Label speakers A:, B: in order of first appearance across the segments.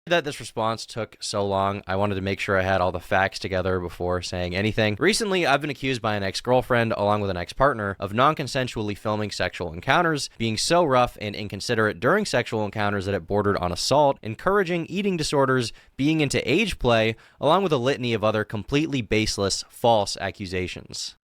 A: That this response took so long, I wanted to make sure I had all the facts together before saying anything. Recently, I've been accused by an ex-girlfriend, along with an ex-partner, of non-consensually filming sexual encounters, being so rough and inconsiderate during sexual encounters that it bordered on assault, encouraging eating disorders, being into age play, along with a litany of other completely baseless, false accusations.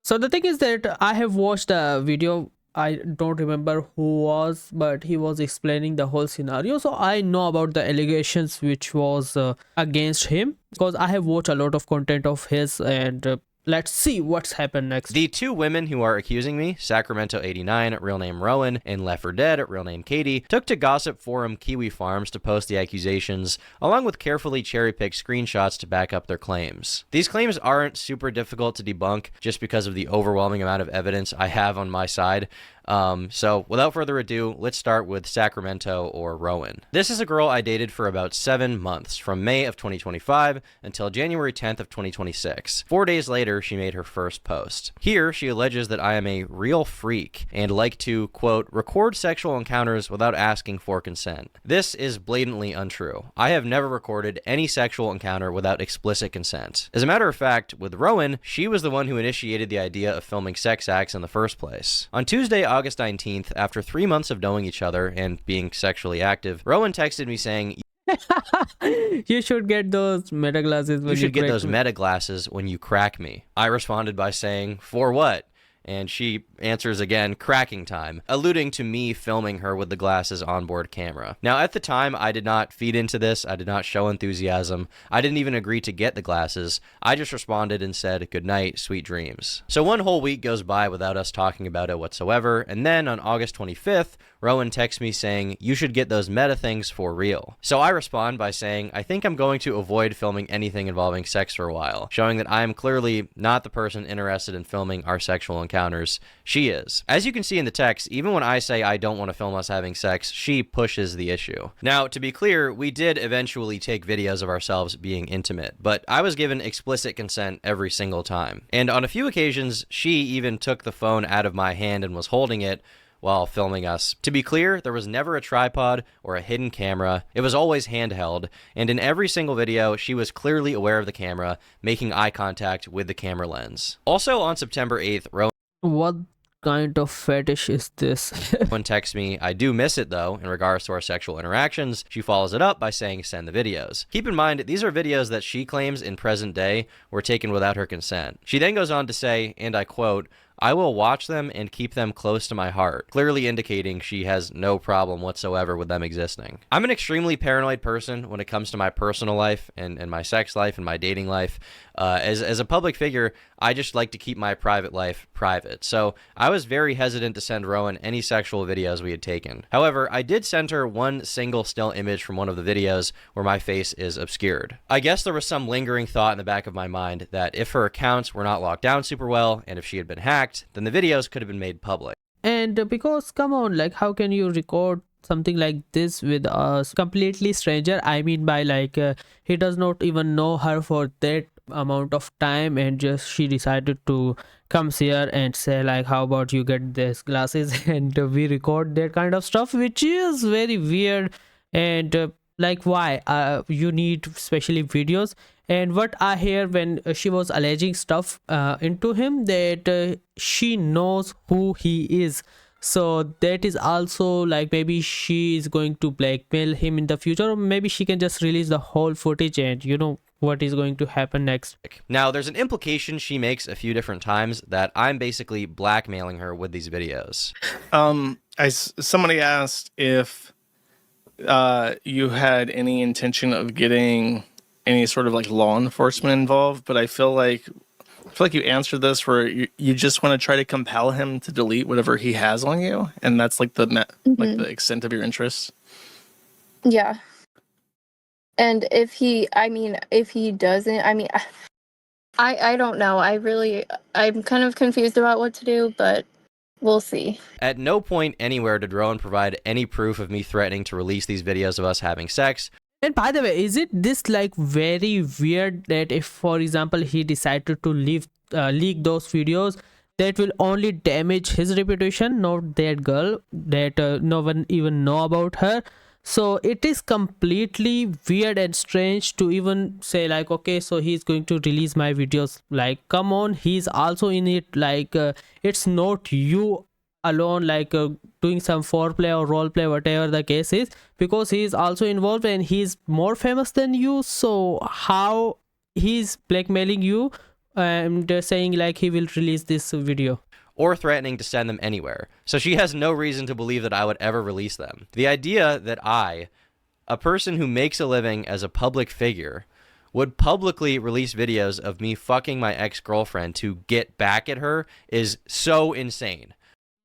B: So the thing is that I have watched a video. I don't remember who was, but he was explaining the whole scenario. So I know about the allegations which was against him, because I have watched a lot of content of his, and let's see what's happened next.
A: The two women who are accusing me, Sacramento89, real name Rowan, and Leffer Dead, real name Katie, took to gossip forum Kiwi Farms to post the accusations, along with carefully cherry-picked screenshots to back up their claims. These claims aren't super difficult to debunk just because of the overwhelming amount of evidence I have on my side. So without further ado, let's start with Sacramento or Rowan. This is a girl I dated for about 7 months, from May of 2025 until January 10th of 2026. 4 days later, she made her first post. Here, she alleges that I am a real freak and like to, quote, record sexual encounters without asking for consent. This is blatantly untrue. I have never recorded any sexual encounter without explicit consent. As a matter of fact, with Rowan, she was the one who initiated the idea of filming sex acts in the first place. On Tuesday, August 19th, after 3 months of knowing each other and being sexually active, Rowan texted me saying,
B: You should get those meta glasses when
A: "You should get
B: crack
A: those
B: me."
A: meta glasses when you crack me." I responded by saying, "For what?" And she answers again, "Cracking time," alluding to me filming her with the glasses onboard camera. Now, at the time, I did not feed into this. I did not show enthusiasm. I didn't even agree to get the glasses. I just responded and said, "Good night, sweet dreams." So 1 whole week goes by without us talking about it whatsoever. And then on August 25th, Rowan texts me saying, "You should get those meta things for real." So I respond by saying, "I think I'm going to avoid filming anything involving sex for a while," showing that I am clearly not the person interested in filming our sexual encounters. She is. As you can see in the text, even when I say I don't want to film us having sex, she pushes the issue. Now, to be clear, we did eventually take videos of ourselves being intimate, but I was given explicit consent every single time. And on a few occasions, she even took the phone out of my hand and was holding it while filming us. To be clear, there was never a tripod or a hidden camera. It was always handheld, and in every single video, she was clearly aware of the camera, making eye contact with the camera lens. Also on September 8th, Rowan
B: What kind of fetish is this?
A: texts me, "I do miss it though," in regards to our sexual interactions. She follows it up by saying, "Send the videos." Keep in mind, these are videos that she claims in present day were taken without her consent. She then goes on to say, and I quote, "I will watch them and keep them close to my heart," clearly indicating she has no problem whatsoever with them existing. I'm an extremely paranoid person when it comes to my personal life and my sex life and my dating life. As a public figure, I just like to keep my private life private. So I was very hesitant to send Rowan any sexual videos we had taken. However, I did send her one single still image from one of the videos where my face is obscured. I guess there was some lingering thought in the back of my mind that if her accounts were not locked down super well and if she had been hacked, then the videos could have been made public.
B: And because come on, like, how can you record something like this with a completely stranger? I mean, by like he does not even know her for that amount of time, and just she decided to come here and say like, how about you get these glasses and we record that kind of stuff, which is very weird. And like, why you need especially videos? And what I hear when she was alleging stuff into him, that she knows who he is. So that is also like, maybe she is going to blackmail him in the future, or maybe she can just release the whole footage and you know what is going to happen next.
A: Now, there's an implication she makes a few different times that I'm basically blackmailing her with these videos.
C: Somebody asked if you had any intention of getting any sort of like law enforcement involved, but I feel like you answered this where you just want to try to compel him to delete whatever he has on you, and that's like like the extent of your interests.
D: Yeah. And if he doesn't, I don't know. I'm kind of confused about what to do, but we'll see.
A: At no point anywhere did Rowan provide any proof of me threatening to release these videos of us having sex.
B: And by the way, is it this like very weird that if, for example, he decided to leak those videos, that will only damage his reputation, not that girl, that no one even know about her? So it is completely weird and strange to even say like, okay, so he's going to release my videos. Like, come on, he's also in it. Like, it's not you alone, like doing some foreplay or role play, whatever the case is, because he's also involved and he's more famous than you. So how he's blackmailing you and saying like he will release this video?
A: Or threatening to send them anywhere. So she has no reason to believe that I would ever release them. The idea that I, a person who makes a living as a public figure, would publicly release videos of me fucking my ex-girlfriend to get back at her is so insane.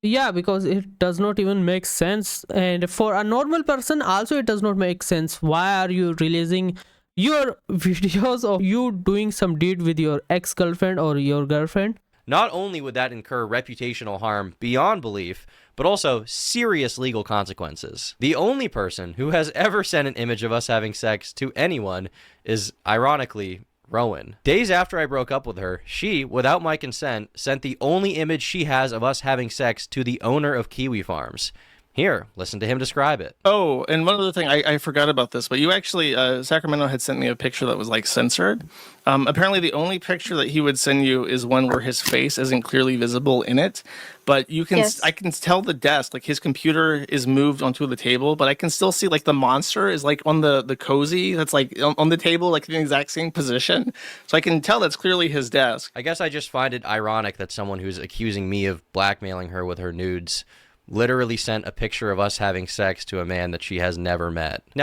B: Yeah, because it does not even make sense, and for a normal person also it does not make sense. Why are you releasing your videos of you doing some deed with your ex-girlfriend or your girlfriend?
A: Not only would that incur reputational harm beyond belief, but also serious legal consequences. The only person who has ever sent an image of us having sex to anyone is, ironically, Rowan. Days after I broke up with her, she, without my consent, sent the only image she has of us having sex to the owner of Kiwi Farms. Here, listen to him describe it.
C: Oh, and one other thing, I forgot about this, but you actually, Sacramento had sent me a picture that was like censored. Apparently, the only picture that he would send you is one where his face isn't clearly visible in it. But you can,
D: Yes.
C: I can tell the desk, like his computer is moved onto the table, but I can still see like the monster is like on the cozy that's like on the table, like in the exact same position. So I can tell that's clearly his desk.
A: I guess I just find it ironic that someone who's accusing me of blackmailing her with her nudes literally sent a picture of us having sex to a man that she has never met. Now,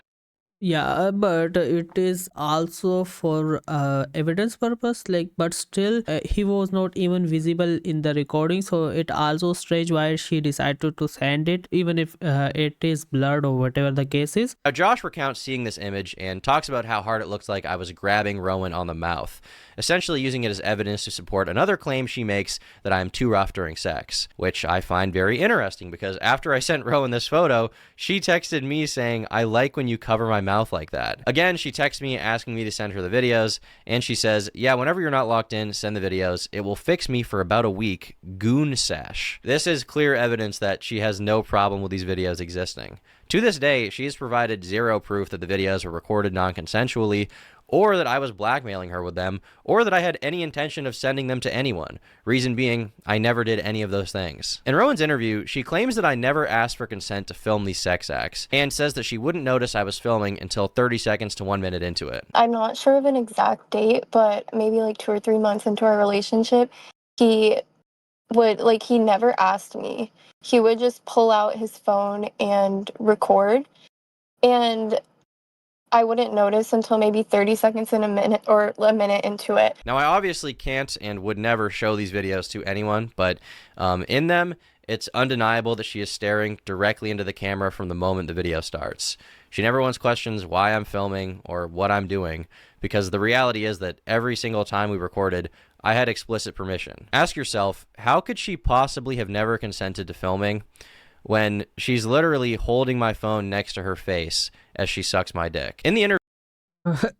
B: Yeah, but it is also for evidence purpose, like, but still he was not even visible in the recording, so it also strange why she decided to send it, even if it is blurred or whatever the case is.
A: Josh recounts seeing this image and talks about how hard it looks like I was grabbing Rowan on the mouth, essentially using it as evidence to support another claim she makes that I am too rough during sex, which I find very interesting because after I sent Rowan this photo, she texted me saying, "I like when you cover my mouth like that." Again, she texts me asking me to send her the videos, and she says, "Yeah, whenever you're not locked in, send the videos. It will fix me for about a week. Goon sesh." This is clear evidence that she has no problem with these videos existing. To this day, she has provided zero proof that the videos were recorded non-consensually, or that I was blackmailing her with them, or that I had any intention of sending them to anyone. Reason being, I never did any of those things. In Rowan's interview, she claims that I never asked for consent to film these sex acts, and says that she wouldn't notice I was filming until 30 seconds to 1 minute into it.
D: I'm not sure of an exact date, but maybe like 2 or 3 months into our relationship, he would, like, he never asked me. He would just pull out his phone and record, and I wouldn't notice until maybe 30 seconds in a minute or a minute into it.
A: Now, I obviously can't and would never show these videos to anyone, but in them, it's undeniable that she is staring directly into the camera from the moment the video starts. She never once questions why I'm filming or what I'm doing, because the reality is that every single time we recorded, I had explicit permission. Ask yourself, how could she possibly have never consented to filming when she's literally holding my phone next to her face as she sucks my dick? In the
B: What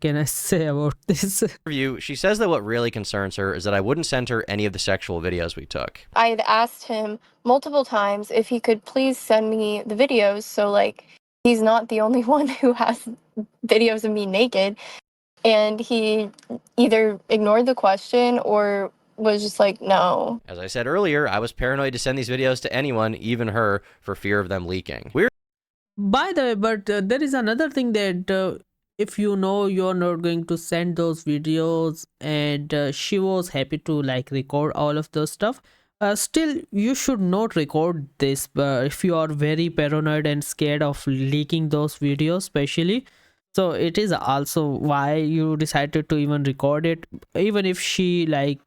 B: can I say about this?
A: interview, she says that what really concerns her is that I wouldn't send her any of the sexual videos we took.
D: I had asked him multiple times if he could please send me the videos, so like he's not the only one who has videos of me naked, and he either ignored the question or was just like, no.
A: As I said earlier, I was paranoid to send these videos to anyone, even her, for fear of them leaking.
B: By the way, but there is another thing that if you know you're not going to send those videos, and she was happy to like record all of those stuff, still you should not record this if you are very paranoid and scared of leaking those videos especially. So it is also why you decided to even record it, even if she like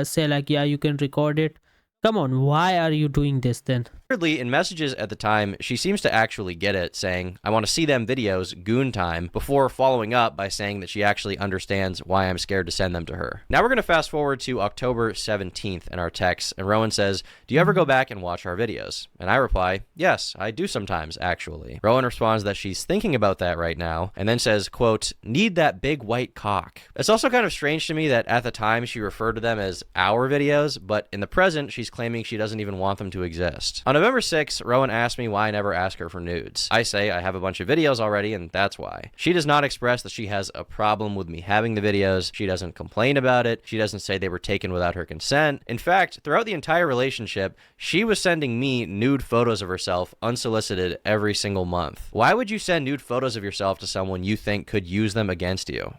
B: say like, yeah, you can record it. Come on, why are you doing this then?
A: Weirdly, in messages at the time, she seems to actually get it, saying, "I want to see them videos, goon time," before following up by saying that she actually understands why I'm scared to send them to her. Now we're going to fast forward to October 17th in our text, and Rowan says, "Do you ever go back and watch our videos?" And I reply, "Yes, I do sometimes, actually." Rowan responds that she's thinking about that right now, and then says, quote, "Need that big white cock." It's also kind of strange to me that at the time she referred to them as our videos, but in the present she's claiming she doesn't even want them to exist. On November 6th, Rowan asked me why I never ask her for nudes. I say I have a bunch of videos already, and that's why. She does not express that she has a problem with me having the videos. She doesn't complain about it. She doesn't say they were taken without her consent. In fact, throughout the entire relationship, she was sending me nude photos of herself unsolicited every single month. Why would you send nude photos of yourself to someone you think could use them against you?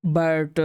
B: But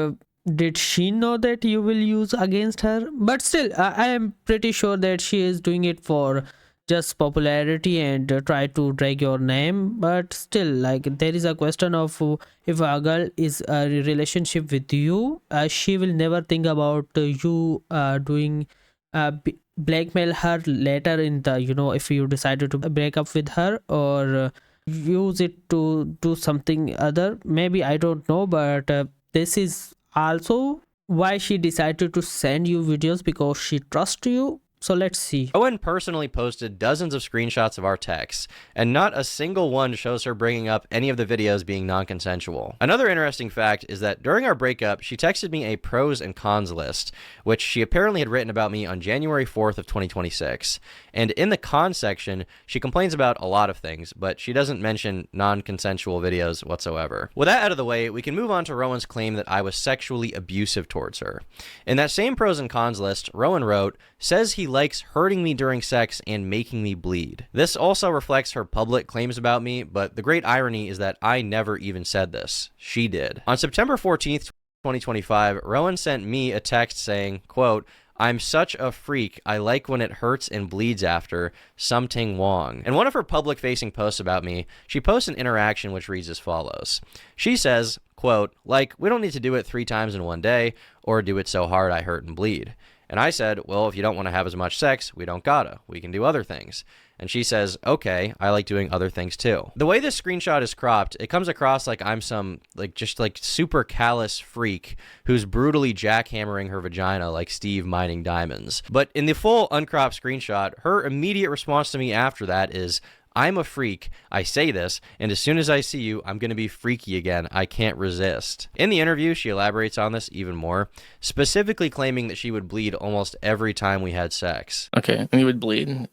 B: did she know that you will use against her? But still, I am pretty sure that she is doing it for just popularity and try to drag your name. But still, like, there is a question of if a girl is a relationship with you, she will never think about you doing blackmail her later in the, if you decided to break up with her, or use it to do something other. Maybe, I don't know, but this is also why she decided to send you videos, because she trusts you. So let's see.
A: Owen personally posted dozens of screenshots of our texts, and not a single one shows her bringing up any of the videos being non-consensual. Another interesting fact is that during our breakup, she texted me a pros and cons list, which she apparently had written about me on January 4th of 2026. And in the cons section, she complains about a lot of things, but she doesn't mention non-consensual videos whatsoever. With that out of the way, we can move on to Rowan's claim that I was sexually abusive towards her. In that same pros and cons list, Rowan wrote, "Says he likes hurting me during sex and making me bleed." This also reflects her public claims about me, but the great irony is that I never even said this. She did. On September 14th, 2025, Rowan sent me a text saying, quote, "I'm such a freak. I like when it hurts and bleeds after. Something Wong." In one of her public-facing posts about me, she posts an interaction which reads as follows. She says, quote, "Like, we don't need to do it 3 times in one day, or do it so hard I hurt and bleed." And I said, "Well, if you don't want to have as much sex, we don't gotta. We can do other things." And she says, "Okay, I like doing other things too." The way this screenshot is cropped, it comes across like I'm some, just super callous freak who's brutally jackhammering her vagina like Steve mining diamonds. But in the full uncropped screenshot, her immediate response to me after that is, "I'm a freak. I say this, and as soon as I see you, I'm going to be freaky again. I can't resist." In the interview, she elaborates on this even more, specifically claiming that she would bleed almost every time we had sex.
C: Okay, and you would bleed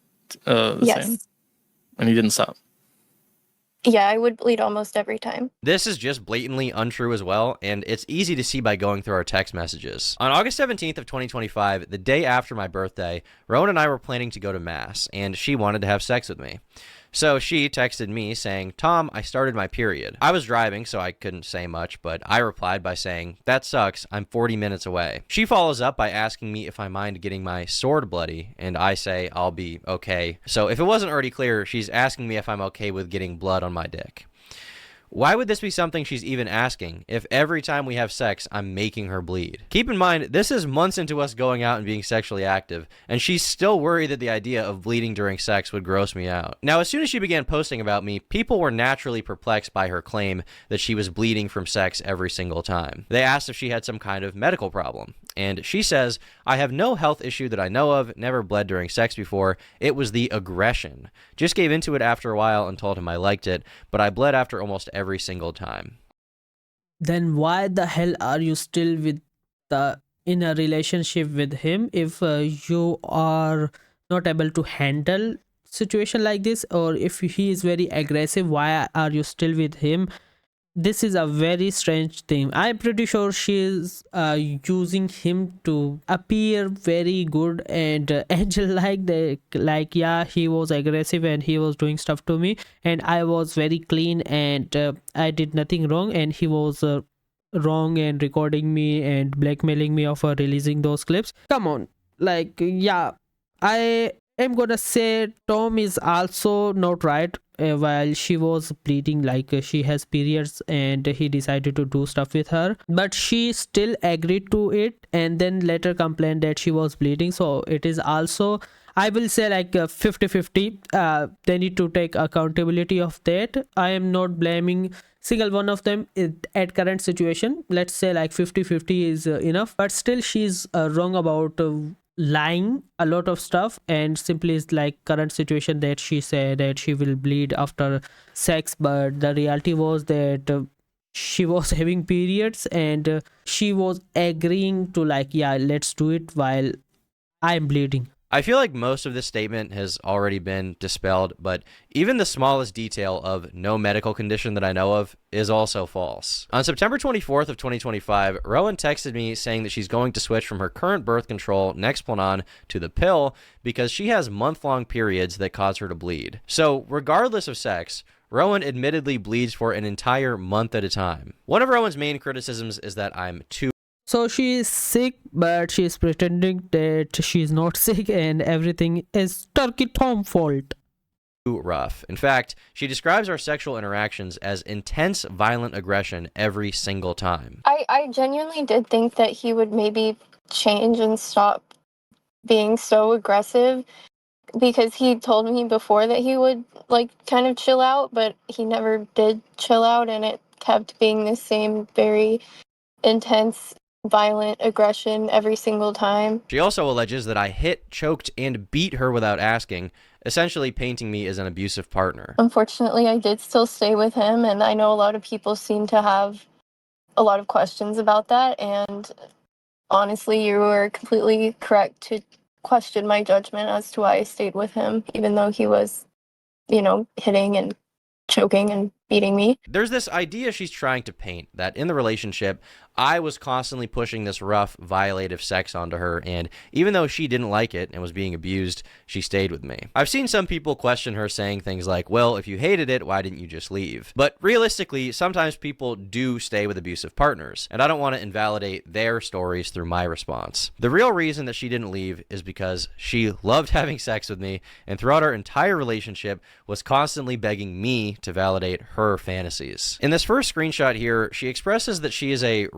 C: the
D: Yes.
C: same? And you didn't stop?
D: Yeah, I would bleed almost every time.
A: This is just blatantly untrue as well, and it's easy to see by going through our text messages. On August 17th of 2025, the day after my birthday, Rowan and I were planning to go to Mass, and she wanted to have sex with me. So she texted me saying, "Tom, I started my period." I was driving, so I couldn't say much, but I replied by saying, "That sucks. I'm 40 minutes away." She follows up by asking me if I mind getting my sword bloody, and I say I'll be okay. So if it wasn't already clear, she's asking me if I'm okay with getting blood on my dick. Why would this be something she's even asking if every time we have sex, I'm making her bleed? Keep in mind, this is months into us going out and being sexually active, and she's still worried that the idea of bleeding during sex would gross me out. Now, as soon as she began posting about me, people were naturally perplexed by her claim that she was bleeding from sex every single time. They asked if she had some kind of medical problem, and she says, "I have no health issue that I know of, never bled during sex before. It was the aggression. Just gave into it after a while and told him I liked it, but I bled after almost every single time."
B: Then why the hell are you still in a relationship with him if you are not able to handle situation like this, or if he is very aggressive? Why are you still with him? This is a very strange thing. I'm pretty sure she is using him to appear very good and angel like, yeah, he was aggressive and he was doing stuff to me, and I was very clean and I did nothing wrong, and he was wrong and recording me and blackmailing me of releasing those clips. Come on, yeah, I am gonna say Tom is also not right. While she was bleeding, she has periods, and he decided to do stuff with her, but she still agreed to it and then later complained that she was bleeding. So it is also, I will say, 50-50. They need to take accountability of that. I am not blaming single one of them at current situation. Let's say 50-50 is enough, but still she's wrong about lying a lot of stuff, and simply is current situation that she said that she will bleed after sex, but the reality was that she was having periods, and she was agreeing to yeah, let's do it while I'm bleeding.
A: I feel like most of this statement has already been dispelled, but even the smallest detail of no medical condition that I know of is also false. On September 24th of 2025, Rowan texted me saying that she's going to switch from her current birth control, Nexplanon, to the pill because she has month-long periods that cause her to bleed. So regardless of sex, Rowan admittedly bleeds for an entire month at a time. One of Rowan's main criticisms is that I'm too
B: So she is sick, but she is pretending that she is not sick and everything is Turkey Tom fault.
A: rough. In fact, she describes our sexual interactions as intense, violent aggression every single time.
D: I genuinely did think that he would maybe change and stop being so aggressive, because he told me before that he would like kind of chill out, but he never did chill out, and it kept being the same very intense, violent aggression every single time.
A: She also alleges that I hit, choked, and beat her without asking, essentially painting me as an abusive partner.
D: Unfortunately, I did still stay with him, and I know a lot of people seem to have a lot of questions about that, and honestly, you were completely correct to question my judgment as to why I stayed with him, even though he was, hitting and choking and beating me.
A: There's this idea she's trying to paint that in the relationship, I was constantly pushing this rough, violative sex onto her, and even though she didn't like it and was being abused, she stayed with me. I've seen some people question her saying things like, well, if you hated it, why didn't you just leave? But realistically, sometimes people do stay with abusive partners, and I don't want to invalidate their stories through my response. The real reason that she didn't leave is because she loved having sex with me, and throughout our entire relationship was constantly begging me to validate her fantasies. In this first screenshot here, she expresses that she is a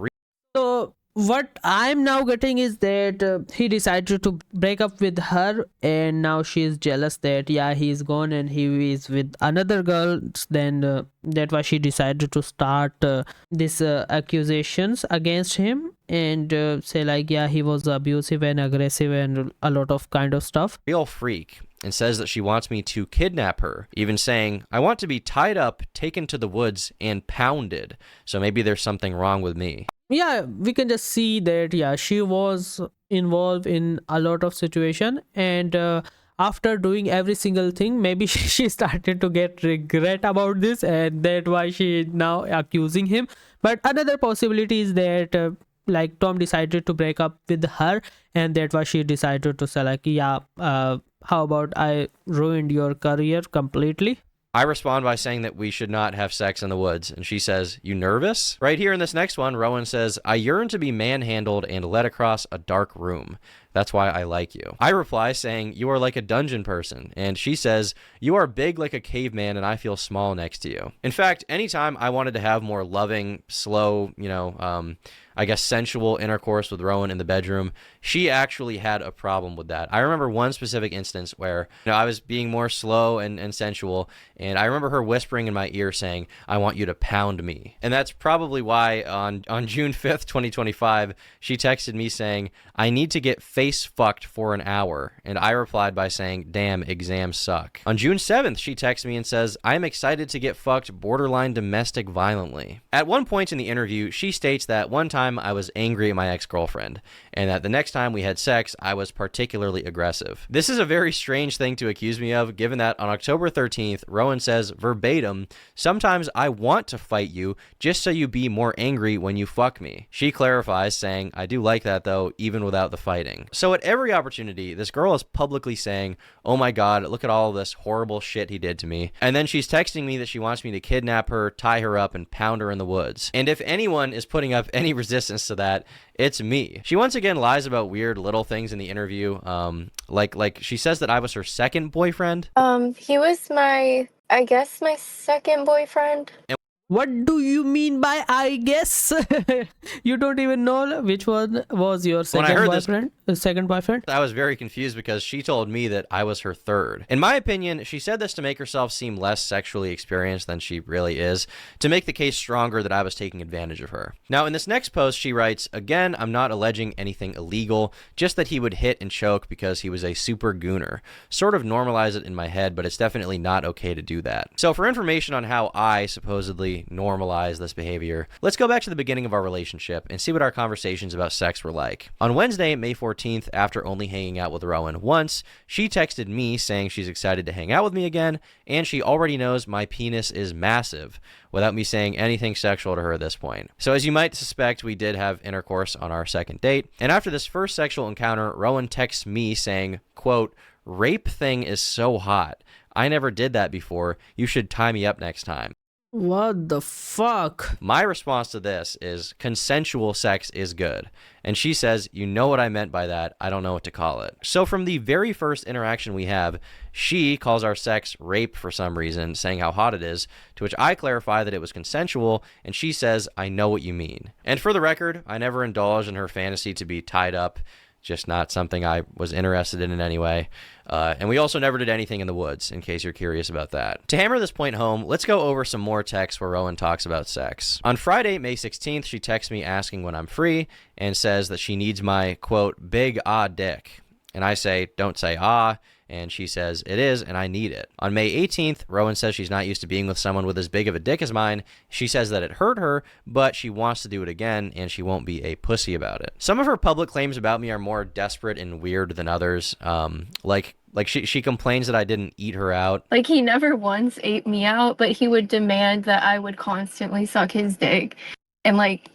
B: So what I'm now getting is that he decided to break up with her, and now she is jealous that he's gone and he is with another girl. Then that's why she decided to start these accusations against him and say like he was abusive and aggressive and a lot of kind of stuff.
A: real freak and says that she wants me to kidnap her, even saying, I want to be tied up, taken to the woods, and pounded. So maybe there's something wrong with me.
B: We can just see that she was involved in a lot of situation, and after doing every single thing, maybe she started to get regret about this, and that's why she now accusing him. But another possibility is that like Tom decided to break up with her, and that's why she decided to say like how about I ruined your career completely.
A: I respond by saying that we should not have sex in the woods, and she says, you nervous? Right here in this next one, Rowan says, I yearn to be manhandled and led across a dark room. That's why I like you. I reply saying, you are like a dungeon person, and she says, you are big like a caveman and I feel small next to you. In fact, anytime I wanted to have more loving, slow, I guess sensual intercourse with Rowan in the bedroom, she actually had a problem with that. I remember one specific instance where I was being more slow and sensual, and I remember her whispering in my ear saying, I want you to pound me. And that's probably why on June 5th, 2025, she texted me saying, I need to get face fucked for an hour. And I replied by saying, damn, exams suck. On June 7th, she texts me and says, I'm excited to get fucked borderline domestic violently. At one point in the interview, she states that one time I was angry at my ex-girlfriend, and that the next time we had sex, I was particularly aggressive. This is a very strange thing to accuse me of, given that on October 13th, Rowan says verbatim, sometimes I want to fight you just so you be more angry when you fuck me. She clarifies saying, I do like that though, even without the fighting. So at every opportunity, this girl is publicly saying, oh my god, look at all this horrible shit he did to me. And then she's texting me that she wants me to kidnap her, tie her up, and pound her in the woods. And if anyone is putting up any resistance to that, it's me. She once again lies about weird little things in the interview. Like she says that I was her second boyfriend.
D: He was my second boyfriend.
B: What do you mean by I guess? You don't even know which one was your second boyfriend? Second boyfriend?
A: I was very confused because she told me that I was her third. In my opinion, she said this to make herself seem less sexually experienced than she really is, to make the case stronger that I was taking advantage of her. Now, in this next post, she writes, again, I'm not alleging anything illegal, just that he would hit and choke because he was a super gooner. Sort of normalize it in my head, but it's definitely not okay to do that. So for information on how I supposedly normalize this behavior, let's go back to the beginning of our relationship and see what our conversations about sex were like. On Wednesday, May 14th, 14th, after only hanging out with Rowan once, she texted me saying she's excited to hang out with me again, and she already knows my penis is massive, without me saying anything sexual to her at this point. So as you might suspect, we did have intercourse on our second date, and after this first sexual encounter, Rowan texts me saying, quote, "Rape thing is so hot. I never did that before. You should tie me up next time."
B: What the fuck?
A: My response to this is consensual sex is good. And she says, "You know what I meant by that. I don't know what to call it." So from the very first interaction we have, she calls our sex rape for some reason, saying how hot it is, to which I clarify that it was consensual, and she says, "I know what you mean." And for the record, I never indulged in her fantasy to be tied up, just not something I was interested in any way. And we also never did anything in the woods, in case you're curious about that. To hammer this point home, let's go over some more texts where Rowan talks about sex. On Friday, May 16th, she texts me asking when I'm free and says that she needs my, quote, "big dick." And I say, "Don't say ah." And she says, "It is, and I need it." On May 18th, Rowan says she's not used to being with someone with as big of a dick as mine. She says that it hurt her, but she wants to do it again, and she won't be a pussy about it. Some of her public claims about me are more desperate and weird than others. Like she complains that I didn't eat her out.
D: Like, he never once ate me out, but he would demand that I would constantly suck his dick. And, like,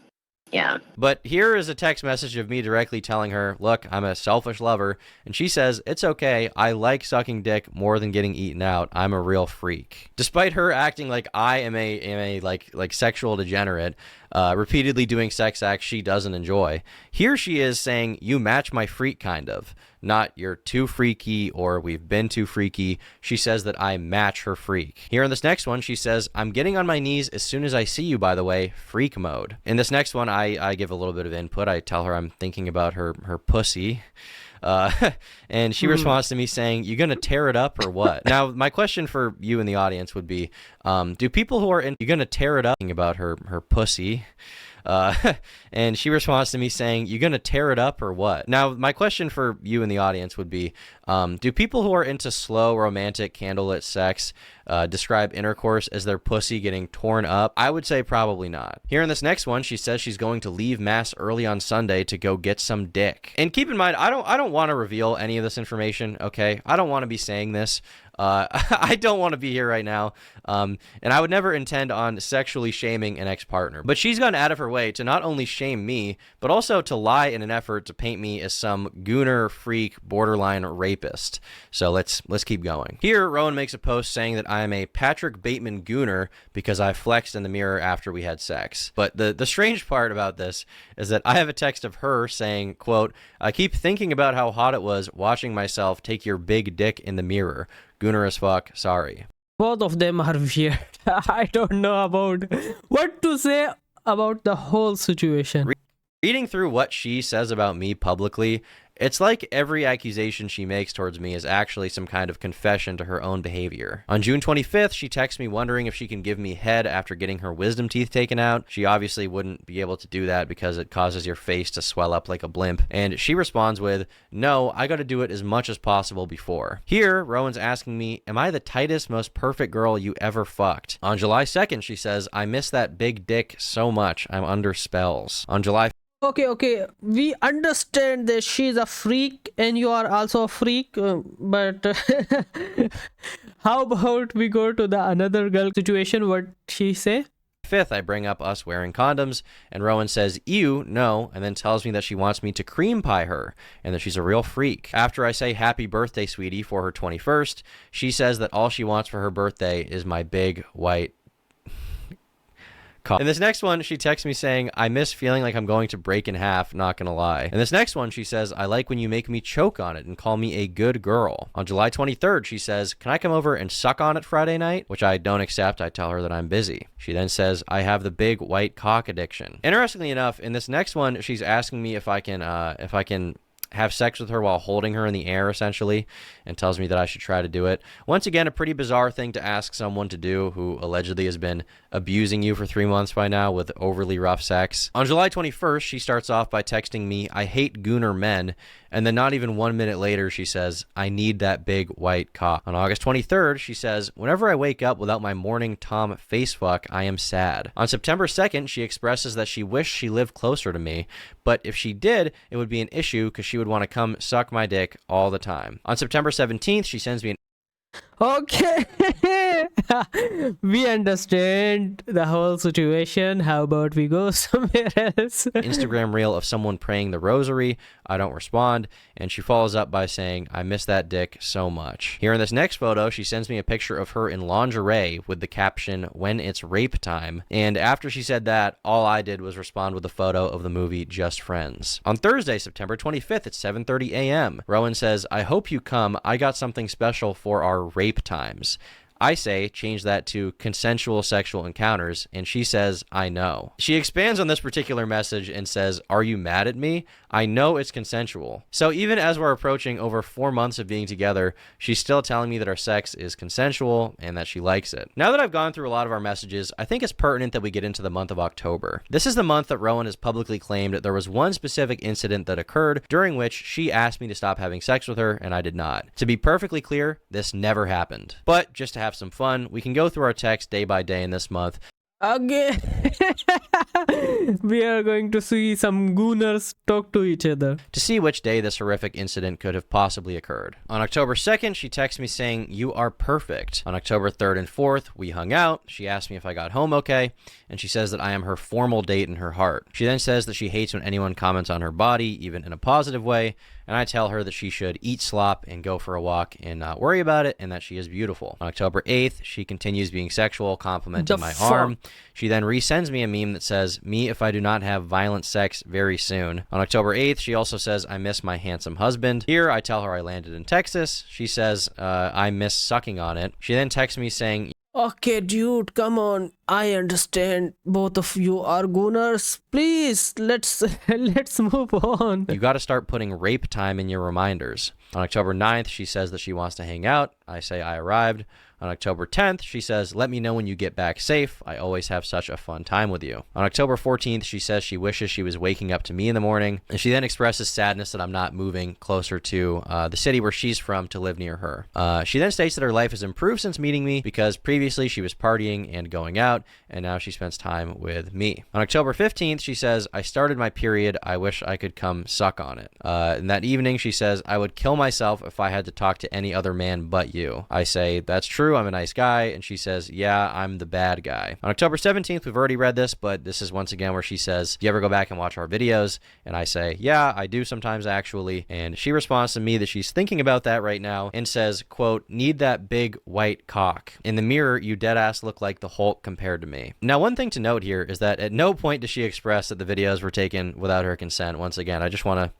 D: yeah.
A: But here is a text message of me directly telling her, "Look, I'm a selfish lover." And she says, "It's okay. I like sucking dick more than getting eaten out. I'm a real freak." Despite her acting like I am a like sexual degenerate, repeatedly doing sex acts she doesn't enjoy, here she is saying, "You match my freak," kind of. Not "you're too freaky" or "we've been too freaky." She says that I match her freak. Here in this next one, she says, "I'm getting on my knees as soon as I see you, by the way, freak mode." In this next one, I give a little bit of input. I tell her I'm thinking about her pussy. And she responds to me saying, "You gonna tear it up or what?" Now, my question for you in the audience would be, do people who are you gonna tear it up about her pussy? And she responds to me saying, "You gonna tear it up or what?" Now, my question for you in the audience would be, do people who are into slow, romantic, candlelit sex describe intercourse as their pussy getting torn up? I would say probably not. Here in this next one, she says she's going to leave mass early on Sunday to go get some dick. And keep in mind, I don't want to reveal any of this information, okay? I don't want to be saying this. I don't want to be here right now, and I would never intend on sexually shaming an ex-partner. But she's gone out of her way to not only shame me, but also to lie in an effort to paint me as some gooner, freak, borderline rapist. So let's keep going. Here, Rowan makes a post saying that I am a Patrick Bateman gooner because I flexed in the mirror after we had sex. But the strange part about this is that I have a text of her saying, quote, "I keep thinking about how hot it was watching myself take your big dick in the mirror. Gooner as fuck, sorry."
B: Both of them are weird. I don't know about what to say about the whole situation.
A: Reading through what she says about me publicly, it's like every accusation she makes towards me is actually some kind of confession to her own behavior. On June 25th, she texts me wondering if she can give me head after getting her wisdom teeth taken out. She obviously wouldn't be able to do that because it causes your face to swell up like a blimp. And she responds with, "No, I gotta do it as much as possible before." Here, Rowan's asking me, am I the tightest, most perfect girl you ever fucked? On July 2nd, she says, "I miss that big dick so much. I'm under spells." On July
B: Okay, we understand that she's a freak and you are also a freak, but how about we go to the another girl situation? What she say?
A: 5th, I bring up us wearing condoms, and Rowan says, "Ew, no," and then tells me that she wants me to cream pie her, and that she's a real freak. After I say happy birthday, sweetie, for her 21st, she says that all she wants for her birthday is my big white cock. In this next one, she texts me saying, "I miss feeling like I'm going to break in half, not gonna lie." In this next one, she says, "I like when you make me choke on it and call me a good girl." On July 23rd, she says, "Can I come over and suck on it Friday night?" Which I don't accept. I tell her that I'm busy. She then says, "I have the big white cock addiction." Interestingly enough, in this next one, she's asking me if I can have sex with her while holding her in the air, essentially, and tells me that I should try to do it. Once again, a pretty bizarre thing to ask someone to do who allegedly has been abusing you for 3 months by now with overly rough sex. On July 21st, she starts off by texting me, "I hate gooner men," And then not even 1 minute later, she says, I need that big white cock. On August 23rd, she says, whenever I wake up without my morning Tom face fuck, I am sad. On September 2nd, she expresses that she wished she lived closer to me, but if she did, it would be an issue because she would want to come suck my dick all the time. On September 17th, she sends me an
B: Okay. We understand the whole situation. How about we go somewhere else?
A: Instagram reel of someone praying the rosary. I don't respond, and she follows up by saying, I miss that dick so much. Here in this next photo, she sends me a picture of her in lingerie with the caption, when it's rape time. And after she said that, all I did was respond with a photo of the movie Just Friends. On Thursday, September 25th at 7:30 a.m., Rowan says, I hope you come. I got something special for our rape times. I say, change that to consensual sexual encounters, and she says, I know. She expands on this particular message and says, are you mad at me? I know it's consensual. So even as we're approaching over 4 months of being together, she's still telling me that our sex is consensual and that she likes it. Now that I've gone through a lot of our messages, I think it's pertinent that we get into the month of October. This is the month that Rowan has publicly claimed there was one specific incident that occurred during which she asked me to stop having sex with her, and I did not. To be perfectly clear, this never happened. But just to have some fun, we can go through our texts day by day in this month.
B: Again. We are going to see some gooners talk to each other.
A: To see which day this horrific incident could have possibly occurred. On October 2nd, she texts me saying, you are perfect. On October 3rd and 4th, we hung out. She asked me if I got home okay, and she says that I am her formal date in her heart. She then says that she hates when anyone comments on her body, even in a positive way, and I tell her that she should eat slop and go for a walk and not worry about it, and that she is beautiful. On October 8th, she continues being sexual, complimenting my arm. She then resends me a meme that says, me if I do not have violent sex very soon. On October 8th, she also says, I miss my handsome husband. Here, I tell her I landed in Texas. She says, I miss sucking on it. She then texts me saying,
B: Okay, dude, come on. I understand both of you are gooners. Please, let's move on.
A: you got to start putting rape time in your reminders. On October 9th, she says that she wants to hang out. I say I arrived. On October 10th, she says, let me know when you get back safe. I always have such a fun time with you. On October 14th, she says she wishes she was waking up to me in the morning. And she then expresses sadness that I'm not moving closer to the city where she's from to live near her. She then states that her life has improved since meeting me because previously she was partying and going out, and now she spends time with me. On October 15th, she says, I started my period. I wish I could come suck on it. And that evening, she says, I would kill myself if I had to talk to any other man but you. I say, that's true. I'm a nice guy. And she says, yeah, I'm the bad guy. On October 17th, we've already read this, but this is once again where she says, do you ever go back and watch our videos? And I say, yeah, I do sometimes actually. And she responds to me that she's thinking about that right now and says, quote, need that big white cock. In the mirror, you dead ass look like the Hulk compared to me. Now, one thing to note here is that at no point does she express that the videos were taken without her consent. Once again, I just want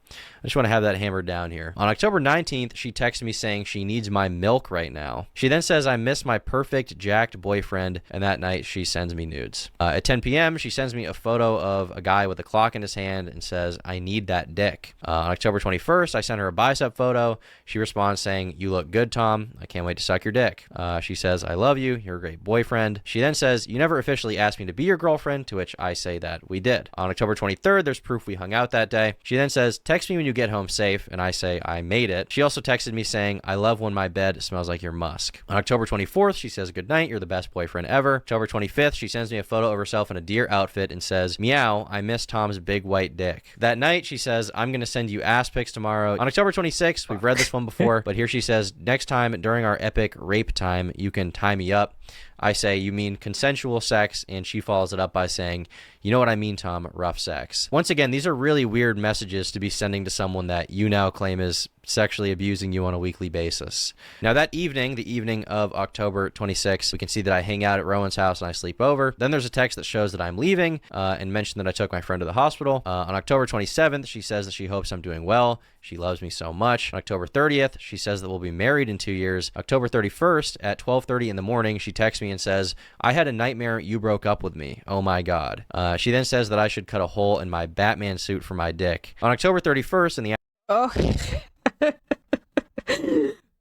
A: to have that hammered down here. On October 19th, she texts me saying she needs my milk right now. She then says, I miss my perfect jacked boyfriend, and that night she sends me nudes. At 10 p.m., she sends me a photo of a guy with a clock in his hand and says, I need that dick. On October 21st, I sent her a bicep photo. She responds saying, you look good, Tom. I can't wait to suck your dick. She says, I love you. You're a great boyfriend. She then says, you never officially asked me to be your girlfriend, to which I say that we did. On October 23rd, there's proof we hung out that day. She then says, text me when you get home safe, and I say, I made it. She also texted me saying, I love when my bed smells like your musk. On October 24th, she says, good night, you're the best boyfriend ever. October 25th, she sends me a photo of herself in a deer outfit and says, meow, I miss Tom's big white dick. That night, she says, I'm going to send you ass pics tomorrow. On October 26th, we've read this one before, but here she says, next time during our epic rape time, you can tie me up. I say, you mean consensual sex, and she follows it up by saying, you know what I mean, Tom, rough sex. Once again, these are really weird messages to be sending to someone that you now claim is sexually abusing you on a weekly basis. Now that evening, the evening of October 26th, we can see that I hang out at Rowan's house and I sleep over. Then there's a text that shows that I'm leaving and mentioned that I took my friend to the hospital. On October 27th, she says that she hopes I'm doing well. She loves me so much. On October 30th, she says that we'll be married in 2 years. October 31st at 12:30 in the morning, she texts me and says, I had a nightmare you broke up with me. Oh my God. She then says that I should cut a hole in my Batman suit for my dick. On October 31st in the
B: Oh.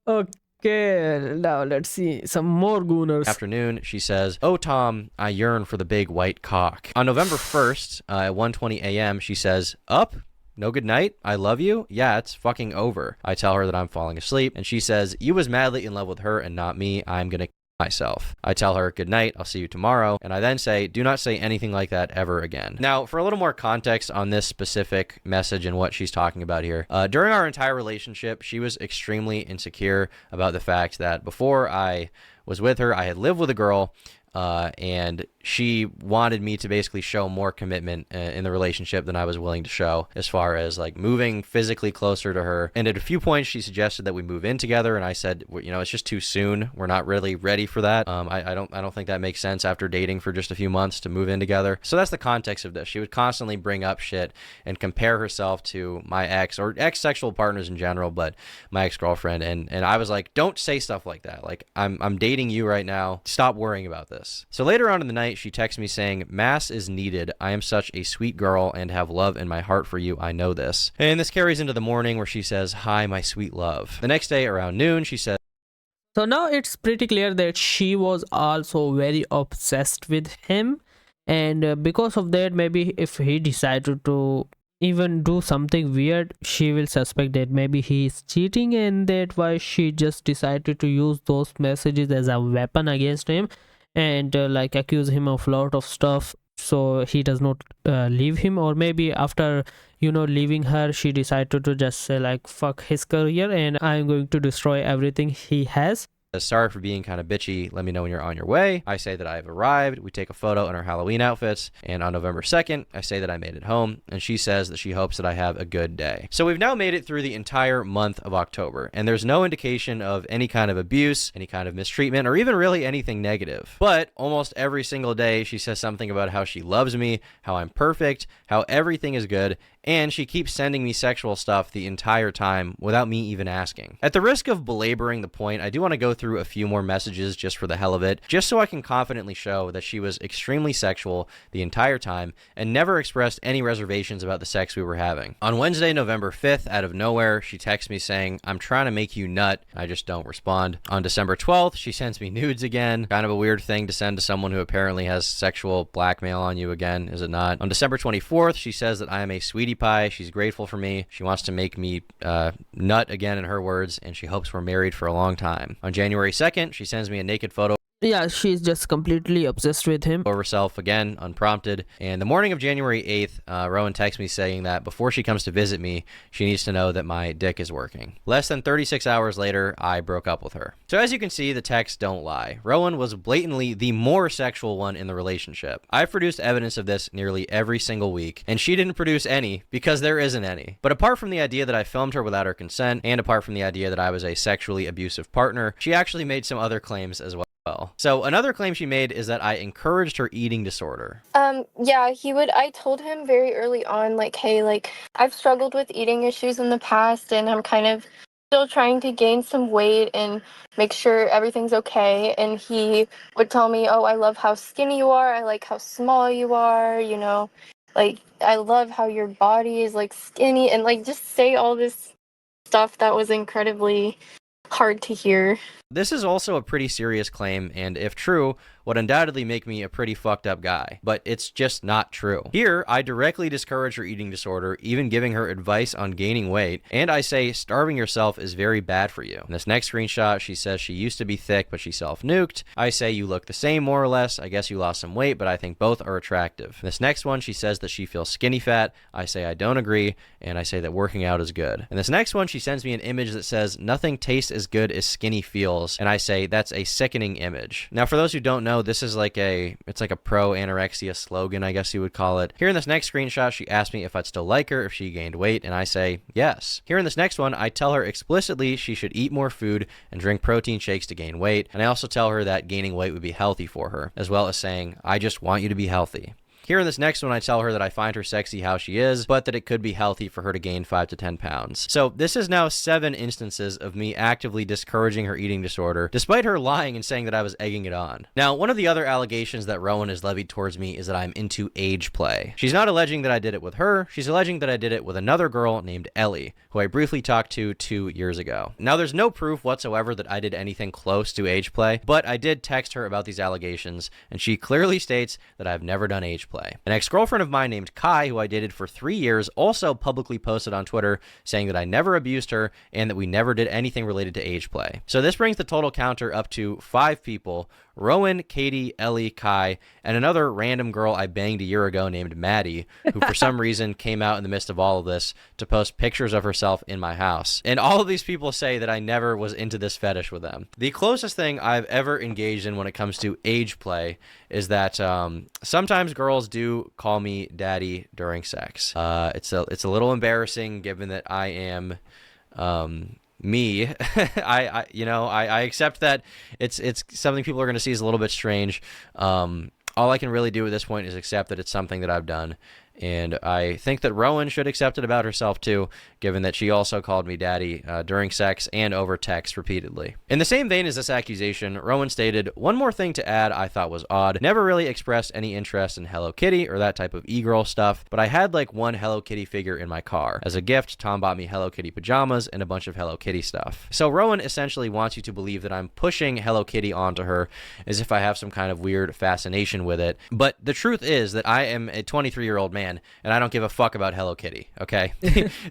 B: Okay, now let's see some more gooners.
A: afternoon, she says, oh Tom, I yearn for the big white cock. On November 1st at 1:20 a.m., she says, up? No good night? I love you? Yeah, it's fucking over. I tell her that I'm falling asleep, and she says, you was madly in love with her and not me. I'm gonna myself. I tell her, good night, I'll see you tomorrow, and I then say, do not say anything like that ever again. Now, for a little more context on this specific message and what she's talking about here, during our entire relationship, she was extremely insecure about the fact that before I was with her, I had lived with a girl, and she wanted me to basically show more commitment in the relationship than I was willing to show, as far as like moving physically closer to her. And at a few points she suggested that we move in together, and I said, you know, it's just too soon. We're not really ready for that. I don't think that makes sense after dating for just a few months to move in together. So that's the context of this. She would constantly bring up shit and compare herself to my ex, or ex-sexual partners in general, but my ex-girlfriend, and I was like, don't say stuff like that. Like, I'm dating you right now. Stop worrying about this. So later on in the night, she texts me saying, mass is needed. I am such a sweet girl and have love in my heart for you. I know this. And this carries into the morning where she says, hi, my sweet love. The next day around noon, she says,
B: So now it's pretty clear that she was also very obsessed with him, and because of that, maybe if he decided to even do something weird, she will suspect that maybe he is cheating, and that why she just decided to use those messages as a weapon against him, and like accuse him of a lot of stuff so he does not leave him. Or maybe after, you know, leaving her, she decided to just say like, fuck his career and I'm going to destroy everything he has.
A: sorry for being kind of bitchy. Let me know when you're on your way. I say that I have arrived. We take a photo in our Halloween outfits. And on November 2nd, I say that I made it home. And she says that she hopes that I have a good day. So we've now made it through the entire month of October. And there's no indication of any kind of abuse, any kind of mistreatment, or even really anything negative. But almost every single day, she says something about how she loves me, how I'm perfect, how everything is good. And she keeps sending me sexual stuff the entire time without me even asking. At the risk of belaboring the point, I do want to go through a few more messages just for the hell of it, just so I can confidently show that she was extremely sexual the entire time and never expressed any reservations about the sex we were having. On Wednesday, November 5th, out of nowhere, she texts me saying, I'm trying to make you nut. I just don't respond. On December 12th, she sends me nudes again. Kind of a weird thing to send to someone who apparently has sexual blackmail on you again, is it not? On December 24th, she says that I am a sweetie pie. She's grateful for me. She wants to make me nut again, in her words, and she hopes we're married for a long time. On January 2nd, she sends me a naked photo
B: Yeah, she's just completely obsessed with him.
A: of herself again, unprompted. And the morning of January 8th, Rowan texts me saying that before she comes to visit me, she needs to know that my dick is working. Less than 36 hours later, I broke up with her. So as you can see, the texts don't lie. Rowan was blatantly the more sexual one in the relationship. I've produced evidence of this nearly every single week, and she didn't produce any because there isn't any. But apart from the idea that I filmed her without her consent, and apart from the idea that I was a sexually abusive partner, she actually made some other claims as well. So another claim she made is that I encouraged her eating disorder.
D: Yeah, I told him very early on, like, hey, like, I've struggled with eating issues in the past, and I'm kind of still trying to gain some weight and make sure everything's okay. And he would tell me, oh, I love how skinny you are. I like how small you are, you know, like, I love how your body is, like, skinny, and, like, just say all this stuff that was incredibly hard to hear.
A: This is also a pretty serious claim, and if true, would undoubtedly make me a pretty fucked up guy. But it's just not true. Here, I directly discourage her eating disorder, even giving her advice on gaining weight, and I say starving yourself is very bad for you. In this next screenshot, she says she used to be thick, but she self-nuked. I say you look the same, more or less. I guess you lost some weight, but I think both are attractive. In this next one, she says that she feels skinny fat. I say I don't agree, and I say that working out is good. In this next one, she sends me an image that says nothing tastes as good as skinny feels. And I say that's a sickening image. Now, for those who don't know, this is it's like a pro anorexia slogan, I guess you would call it. Here in this next screenshot, she asked me if I'd still like her if she gained weight, and I say yes. Here in this next one, I tell her explicitly she should eat more food and drink protein shakes to gain weight, and I also tell her that gaining weight would be healthy for her, as well as saying, I just want you to be healthy. Here in this next one, I tell her that I find her sexy how she is, but that it could be healthy for her to gain 5 to 10 pounds. So this is now 7 instances of me actively discouraging her eating disorder, despite her lying and saying that I was egging it on. Now, one of the other allegations that Rowan has levied towards me is that I'm into age play. She's not alleging that I did it with her, she's alleging that I did it with another girl named Ellie, who I briefly talked to 2 years ago. Now, there's no proof whatsoever that I did anything close to age play, but I did text her about these allegations, and she clearly states that I've never done age play. play. An ex-girlfriend of mine named Kai, who I dated for 3 years, also publicly posted on Twitter saying that I never abused her and that we never did anything related to age play. So this brings the total counter up to 5 people: Rowan, Katie, Ellie, Kai, and another random girl I banged a year ago named Maddie, who for some reason came out in the midst of all of this to post pictures of herself in my house. And all of these people say that I never was into this fetish with them. The closest thing I've ever engaged in when it comes to age play is that sometimes girls do call me daddy during sex. It's a little embarrassing given that I am me. I accept that it's something people are going to see as a little bit strange. All I can really do at this point is accept that it's something that I've done. And I think that Rowan should accept it about herself too, given that she also called me daddy during sex and over text repeatedly. In the same vein as this accusation, Rowan stated, "One more thing to add I thought was odd. Never really expressed any interest in Hello Kitty or that type of e-girl stuff, but I had like one Hello Kitty figure in my car. As a gift, Tom bought me Hello Kitty pajamas and a bunch of Hello Kitty stuff." So Rowan essentially wants you to believe that I'm pushing Hello Kitty onto her as if I have some kind of weird fascination with it. But the truth is that I am a 23-year-old man and I don't give a fuck about Hello Kitty, okay?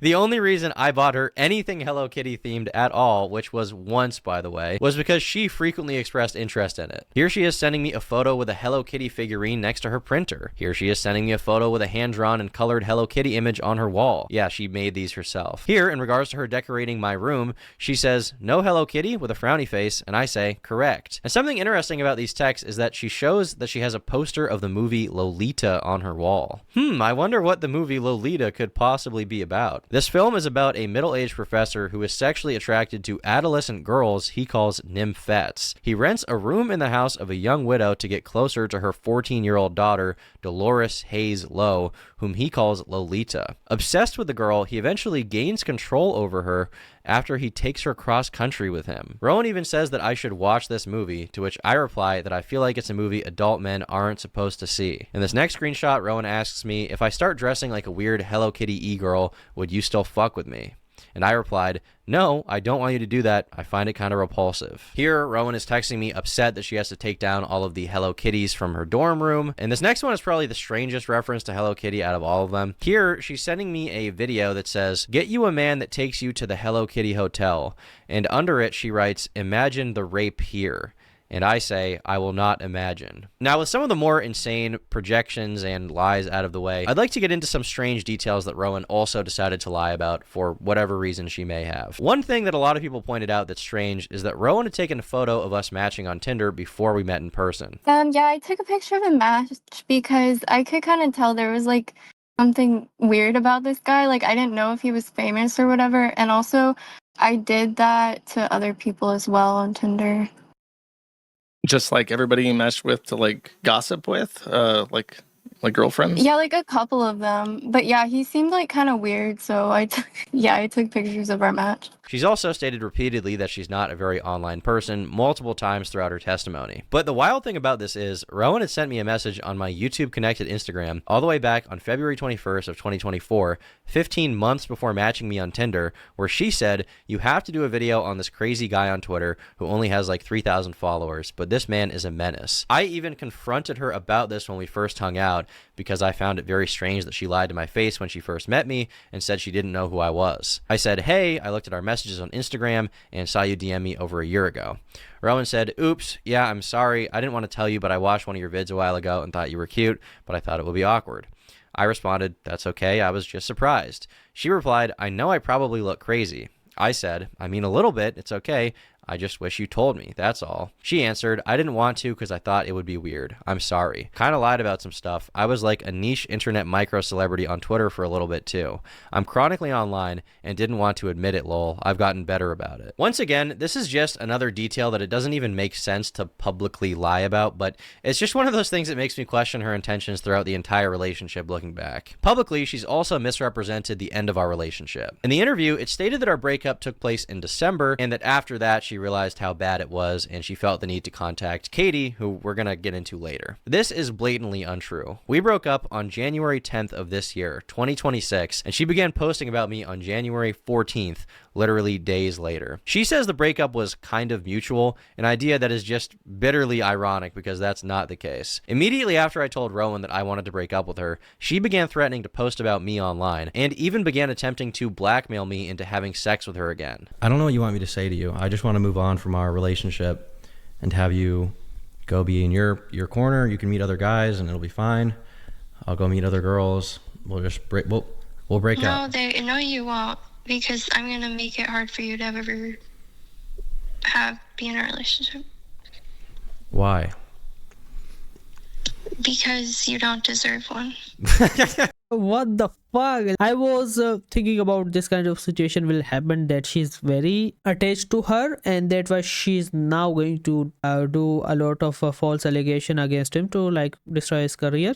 A: The only reason I bought her anything Hello Kitty themed at all, which was once, by the way, was because she frequently expressed interest in it. Here she is sending me a photo with a Hello Kitty figurine next to her printer. Here she is sending me a photo with a hand-drawn and colored Hello Kitty image on her wall. Yeah, she made these herself. Here, in regards to her decorating my room, she says, "No Hello Kitty?" with a frowny face, and I say, "Correct." And something interesting about these texts is that she shows that she has a poster of the movie Lolita on her wall. I wonder what the movie Lolita could possibly be about. This film is about a middle-aged professor who is sexually attracted to adolescent girls he calls nymphets. He rents a room in the house of a young widow to get closer to her 14-year-old daughter, Dolores Hayes Lowe, whom he calls Lolita. Obsessed with the girl, he eventually gains control over her after he takes her cross-country with him. Rowan even says that I should watch this movie, to which I reply that I feel like it's a movie adult men aren't supposed to see. In this next screenshot, Rowan asks me, if I start dressing like a weird Hello Kitty e-girl, would you still fuck with me? And I replied, "No, I don't want you to do that. I find it kind of repulsive." Here, Rowan is texting me upset that she has to take down all of the Hello Kitties from her dorm room. And this next one is probably the strangest reference to Hello Kitty out of all of them. Here, she's sending me a video that says, "Get you a man that takes you to the Hello Kitty hotel." And under it, she writes, "Imagine the rape here." And I say, I will not imagine. Now, with some of the more insane projections and lies out of the way, I'd like to get into some strange details that Rowan also decided to lie about for whatever reason she may have. One thing that a lot of people pointed out that's strange is that Rowan had taken a photo of us matching on Tinder before we met in person.
D: Yeah, I took a picture of a match because I could kind of tell there was like something weird about this guy. Like, I didn't know if he was famous or whatever. And also, I did that to other people as well on Tinder.
C: Just like everybody you matched with to like gossip with, like girlfriends.
D: Yeah, like a couple of them. But yeah, he seemed like kind of weird. So I took pictures of our match.
A: She's also stated repeatedly that she's not a very online person multiple times throughout her testimony. But the wild thing about this is Rowan had sent me a message on my YouTube connected Instagram all the way back on February 21st of 2024, 15 months before matching me on Tinder, where she said, "You have to do a video on this crazy guy on Twitter who only has like 3,000 followers, but this man is a menace." I even confronted her about this when we first hung out because I found it very strange that she lied to my face when she first met me and said she didn't know who I was. I said, "Hey, I looked at our messages on Instagram and saw you DM me over a year ago." Rowan said, "Oops, yeah, I'm sorry. I didn't want to tell you, but I watched one of your vids a while ago and thought you were cute, but I thought it would be awkward." I responded, "That's okay. I was just surprised." She replied, "I know I probably look crazy." I said, "I mean, a little bit. It's okay. I just wish you told me, that's all." She answered, "I didn't want to because I thought it would be weird. I'm sorry." Kind of lied about some stuff. I was like a niche internet micro celebrity on Twitter for a little bit too. I'm chronically online and didn't want to admit it, lol. I've gotten better about it. Once again, this is just another detail that it doesn't even make sense to publicly lie about, but it's just one of those things that makes me question her intentions throughout the entire relationship looking back. Publicly, she's also misrepresented the end of our relationship. In the interview, it stated that our breakup took place in December and that after that, she realized how bad it was and she felt the need to contact Katie, who we're gonna get into later. This is blatantly untrue. We broke up on January 10th of this year, 2026, and she began posting about me on January 14th, literally days later. She says the breakup was kind of mutual, an idea that is just bitterly ironic because that's not the case. Immediately after I told Rowan that I wanted to break up with her, she began threatening to post about me online and even began attempting to blackmail me into having sex with her again. I don't know what you want me to say to you. I just want to move on from our relationship and have you go be in your corner. You can meet other guys and it'll be fine. I'll go meet other girls. We'll just we'll break up.
D: No, you won't, because I'm gonna make it hard for you to ever be in a relationship.
A: Why?
D: Because you don't deserve one.
B: What the fuck? I was thinking about this kind of situation will happen, that she's very attached to her, and that why she's now going to do a lot of false allegation against him to like destroy his career.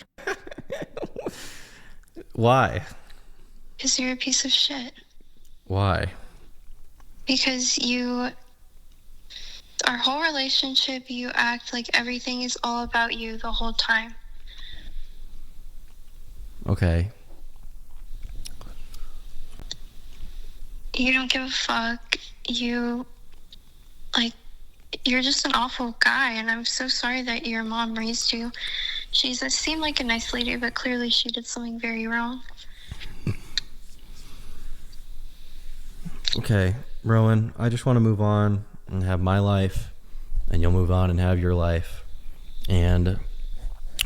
A: Why?
D: Because you're a piece of shit.
A: Why?
D: Because our whole relationship, you act like everything is all about you the whole time.
A: Okay.
D: You don't give a fuck. You're just an awful guy, and I'm so sorry that your mom raised you. She seemed like a nice lady, but clearly she did something very wrong.
A: Okay, Rowan, I just want to move on and have my life, and you'll move on and have your life. And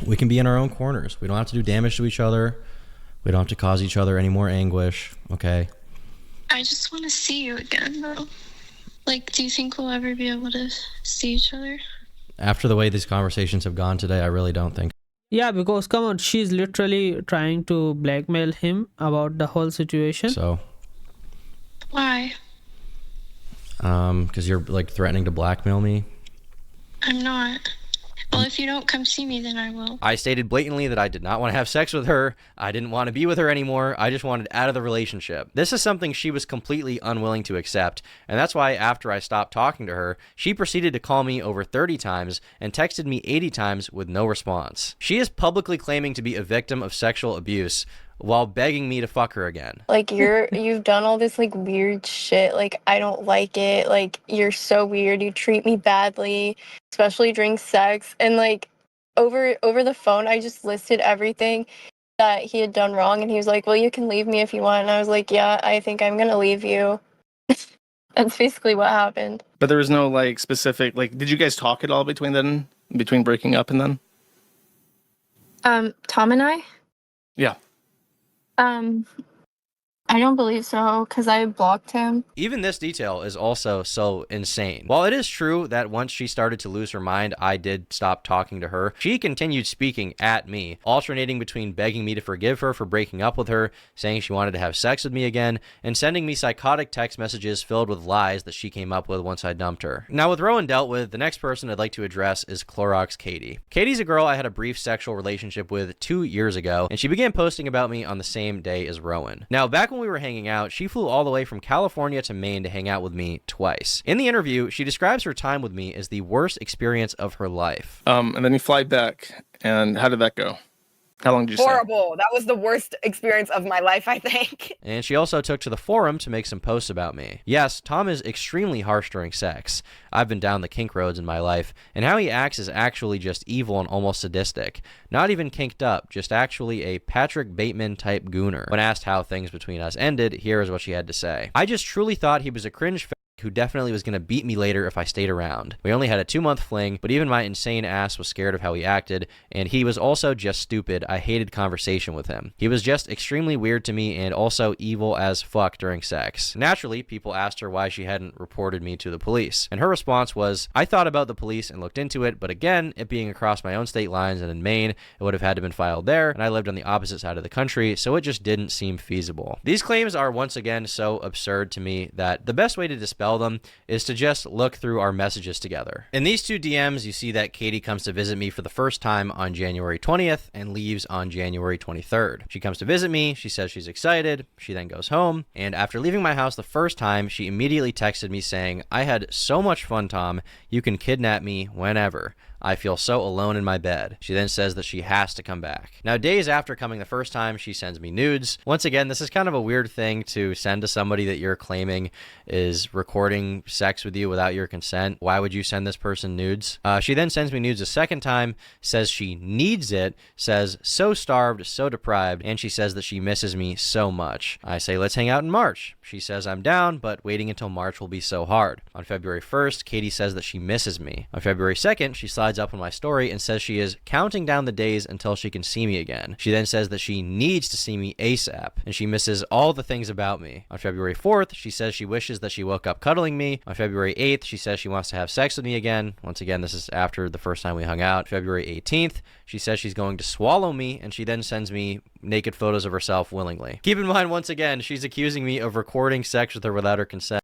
A: we can be in our own corners. We don't have to do damage to each other. We don't have to cause each other any more anguish, okay?
D: I just want to see you again, though. Like, do you think we'll ever be able to see each other?
A: After the way these conversations have gone today, I really don't think.
B: Yeah, because come on, she's literally trying to blackmail him about the whole situation.
A: So,
D: Why?
A: because you're like threatening to blackmail me.
D: I'm not. Well, if you don't come see me, then I will.
A: I stated blatantly that I did not want to have sex with her. I didn't want to be with her anymore. I just wanted out of the relationship. This is something she was completely unwilling to accept, and that's why after I stopped talking to her, she proceeded to call me over 30 times and texted me 80 times with no response. She is publicly claiming to be a victim of sexual abuse while begging me to fuck her again.
D: Like, you've done all this, like, weird shit. Like, I don't like it. Like, you're so weird. You treat me badly, especially during sex. And, like, over the phone, I just listed everything that he had done wrong. And he was like, well, you can leave me if you want. And I was like, yeah, I think I'm going to leave you. That's basically what happened.
C: But there was no like specific, like, did you guys talk at all between breaking up and then?
D: Tom and I?
C: Yeah.
D: I don't believe so, because I blocked him.
A: Even this detail is also so insane. While it is true that once she started to lose her mind, I did stop talking to her, she continued speaking at me, alternating between begging me to forgive her for breaking up with her, saying she wanted to have sex with me again, and sending me psychotic text messages filled with lies that she came up with once I dumped her. Now, with Rowan dealt with, the next person I'd like to address is Clorox Katie. Katie's a girl I had a brief sexual relationship with 2 years ago, and she began posting about me on the same day as Rowan. Now, back when we were hanging out, she flew all the way from California to Maine to hang out with me twice. In the interview, she describes her time with me as the worst experience of her life.
C: And then you fly back, and how did that go? How long did you stay?
E: Horrible. That was the worst experience of my life, I think.
A: And she also took to the forum to make some posts about me. Yes, Tom is extremely harsh during sex. I've been down the kink roads in my life, and how he acts is actually just evil and almost sadistic. Not even kinked up, just actually a Patrick Bateman type gooner. When asked how things between us ended, here is what she had to say. I just truly thought he was a cringe who definitely was going to beat me later if I stayed around. We only had a 2-month fling, but even my insane ass was scared of how he acted, and he was also just stupid. I hated conversation with him. He was just extremely weird to me and also evil as fuck during sex. Naturally, people asked her why she hadn't reported me to the police, and her response was, I thought about the police and looked into it, but again, it being across my own state lines and in Maine, it would have had to been filed there, and I lived on the opposite side of the country, so it just didn't seem feasible. These claims are once again so absurd to me that the best way to dispel them is to just look through our messages together. In these 2 DMs, you see that Katie comes to visit me for the first time on January 20th and leaves on January 23rd. She comes to visit me, she says she's excited, she then goes home, and after leaving my house the first time, she immediately texted me saying, I had so much fun, Tom, you can kidnap me whenever. I feel so alone in my bed. She then says that she has to come back. Now, days after coming the first time, she sends me nudes. Once again, this is kind of a weird thing to send to somebody that you're claiming is recording sex with you without your consent. Why would you send this person nudes? She then sends me nudes a second time, says she needs it, says so starved, so deprived, and she says that she misses me so much. I say, let's hang out in March. She says I'm down, but waiting until March will be so hard. On February 1st, Katie says that she misses me. On February 2nd, she slides up on my story and says she is counting down the days until she can see me again. She then says that she needs to see me ASAP, and she misses all the things about me. On February 4th, she says she wishes that she woke up cuddling me. On February 8th, she says she wants to have sex with me again. Once again, this is after the first time we hung out. February 18th, she says she's going to swallow me, and she then sends me naked photos of herself willingly. Keep in mind, once again, she's accusing me of recording sex with her without her consent.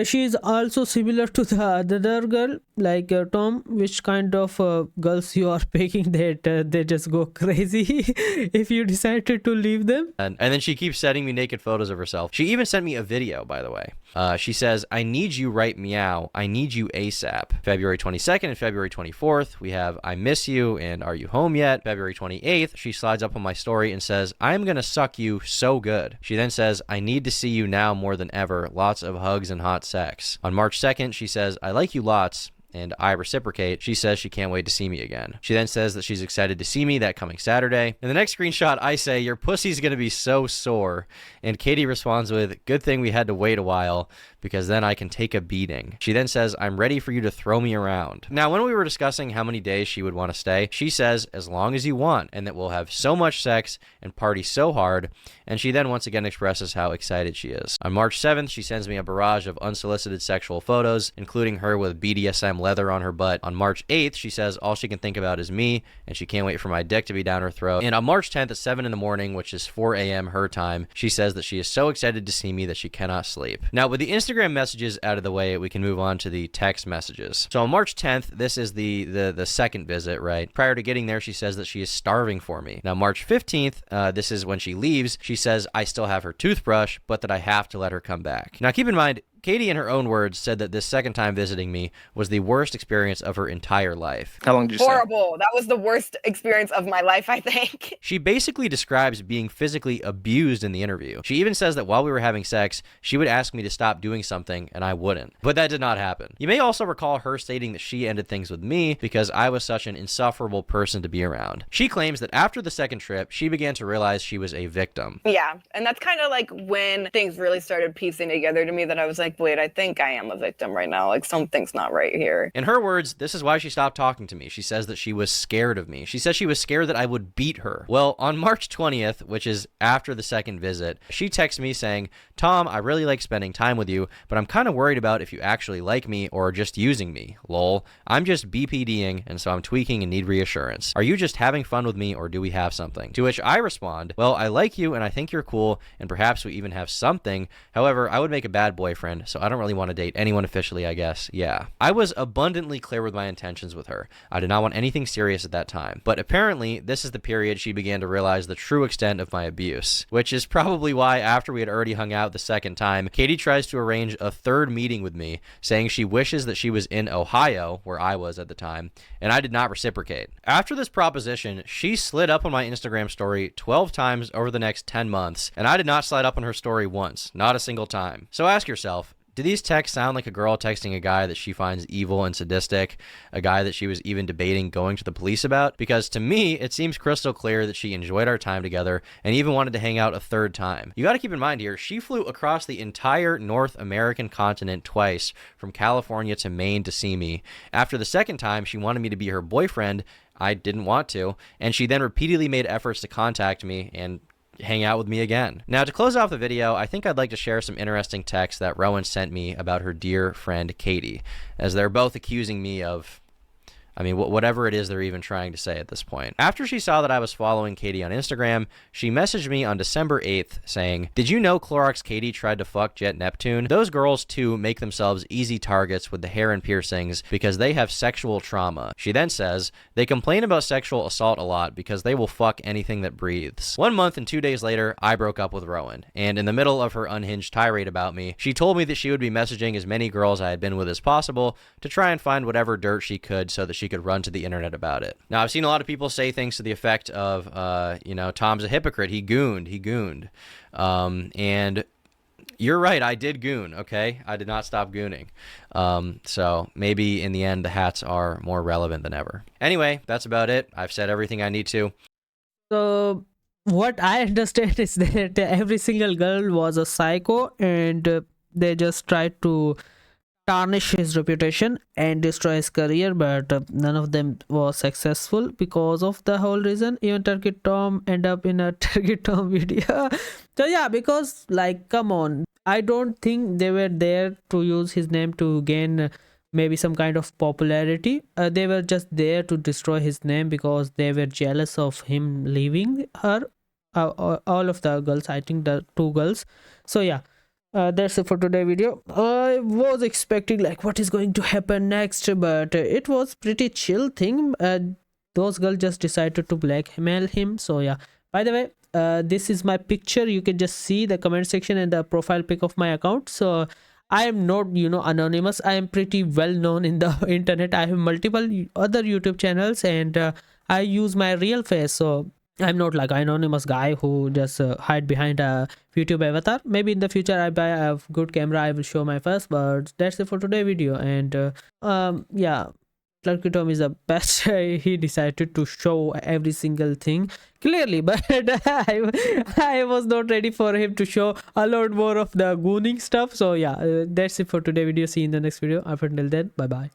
B: She is also similar to the other girl, like Tom. Which kind of girls you are picking that they just go crazy if you decided to leave them?
A: And then she keeps sending me naked photos of herself. She even sent me a video, by the way. She says, I need you right meow. I need you ASAP. February 22nd and February 24th, we have I miss you and are you home yet? February 28th, she slides up on my story and says, I'm gonna suck you so good. She then says, I need to see you now more than ever. Lots of hugs and hot sex. On March 2nd, she says, I like you lots. And I reciprocate. She says she can't wait to see me again. She then says that she's excited to see me that coming Saturday. In the next screenshot, I say, your pussy's gonna be so sore. And Katie responds with, good thing we had to wait a while, because then I can take a beating. She then says, I'm ready for you to throw me around. Now, when we were discussing how many days she would want to stay, she says, as long as you want, and that we'll have so much sex and party so hard. And she then once again expresses how excited she is. On March 7th, she sends me a barrage of unsolicited sexual photos, including her with BDSM leather on her butt. On March 8th, she says all she can think about is me, and she can't wait for my dick to be down her throat. And on March 10th at 7 in the morning, which is 4 a.m. her time, she says that she is so excited to see me that she cannot sleep. Now, with the Instagram messages out of the way, we can move on to the text messages. So on March 10th, this is the second visit, right? Prior to getting there, she says that she is starving for me. Now, March 15th, this is when she leaves. She says I still have her toothbrush, but that I have to let her come back. Now, keep in mind, Katie, in her own words, said that this second time visiting me was the worst experience of her entire life.
C: How long did you say?
E: Horrible. That was the worst experience of my life, I think.
A: She basically describes being physically abused in the interview. She even says that while we were having sex, she would ask me to stop doing something, and I wouldn't. But that did not happen. You may also recall her stating that she ended things with me because I was such an insufferable person to be around. She claims that after the second trip, she began to realize she was a victim.
E: Yeah, and that's kind of like when things really started piecing together to me that I was like, wait, I think I am a victim right now. Like, something's not right here.
A: In her words, this is why she stopped talking to me. She says that she was scared of me. She says she was scared that I would beat her. Well, on March 20th, which is after the second visit, she texts me saying, Tom, I really like spending time with you, but I'm kind of worried about if you actually like me or just using me. Lol. I'm just BPDing, and so I'm tweaking and need reassurance. Are you just having fun with me or do we have something? To which I respond, well, I like you and I think you're cool, and perhaps we even have something. However, I would make a bad boyfriend, so I don't really want to date anyone officially, I guess. Yeah. I was abundantly clear with my intentions with her. I did not want anything serious at that time. But apparently, this is the period she began to realize the true extent of my abuse, which is probably why after we had already hung out the second time, Katie tries to arrange a third meeting with me, saying she wishes that she was in Ohio, where I was at the time, and I did not reciprocate. After this proposition, she slid up on my Instagram story 12 times over the next 10 months, and I did not slide up on her story once, not a single time. So ask yourself, do these texts sound like a girl texting a guy that she finds evil and sadistic, a guy that she was even debating going to the police about? Because to me, it seems crystal clear that she enjoyed our time together and even wanted to hang out a third time. You got to keep in mind here, she flew across the entire North American continent twice, from California to Maine to see me. After the second time, she wanted me to be her boyfriend. I didn't want to, and she then repeatedly made efforts to contact me and hang out with me again. Now, to close off the video, I think I'd like to share some interesting texts that Rowan sent me about her dear friend Katie, as they're both accusing me of, I mean, whatever it is they're even trying to say at this point. After she saw that I was following Katie on Instagram, she messaged me on December 8th saying, did you know Clorox Katie tried to fuck Jet Neptune? Those girls too make themselves easy targets with the hair and piercings because they have sexual trauma. She then says, they complain about sexual assault a lot because they will fuck anything that breathes. 1 month and 2 days later, I broke up with Rowan, and in the middle of her unhinged tirade about me, she told me that she would be messaging as many girls I had been with as possible to try and find whatever dirt she could so that she she could run to the internet about it. Now, I've seen a lot of people say things to the effect of, Tom's a hypocrite. He gooned. And you're right. I did goon. Okay. I did not stop gooning. So maybe in the end, the hats are more relevant than ever. Anyway, that's about it. I've said everything I need to.
B: So what I understand is that every single girl was a psycho, and they just tried to tarnish his reputation and destroy his career, but none of them was successful because of the whole reason. Even Turkey Tom end up in a Turkey Tom video. So yeah, because like, come on, I don't think they were there to use his name to gain maybe some kind of popularity. They were just there to destroy his name because they were jealous of him leaving her. All of the girls, I think the 2 girls. So yeah, that's it for today video. I was expecting like what is going to happen next, but it was pretty chill thing. Those girls just decided to blackmail him. So yeah, by the way, this is my picture. You can just see the comment section and the profile pic of my account. So I am not anonymous. I am pretty well known in the internet. I have multiple other YouTube channels, and I use my real face. So I'm not like an anonymous guy who just hide behind a YouTube avatar. Maybe in the future I buy a good camera, I will show my face. But that's it for today video. And yeah, Turkey Tom is the best. He decided to show every single thing clearly, but I was not ready for him to show a lot more of the gooning stuff. So yeah, that's it for today video. See you in the next video. Until then, bye bye.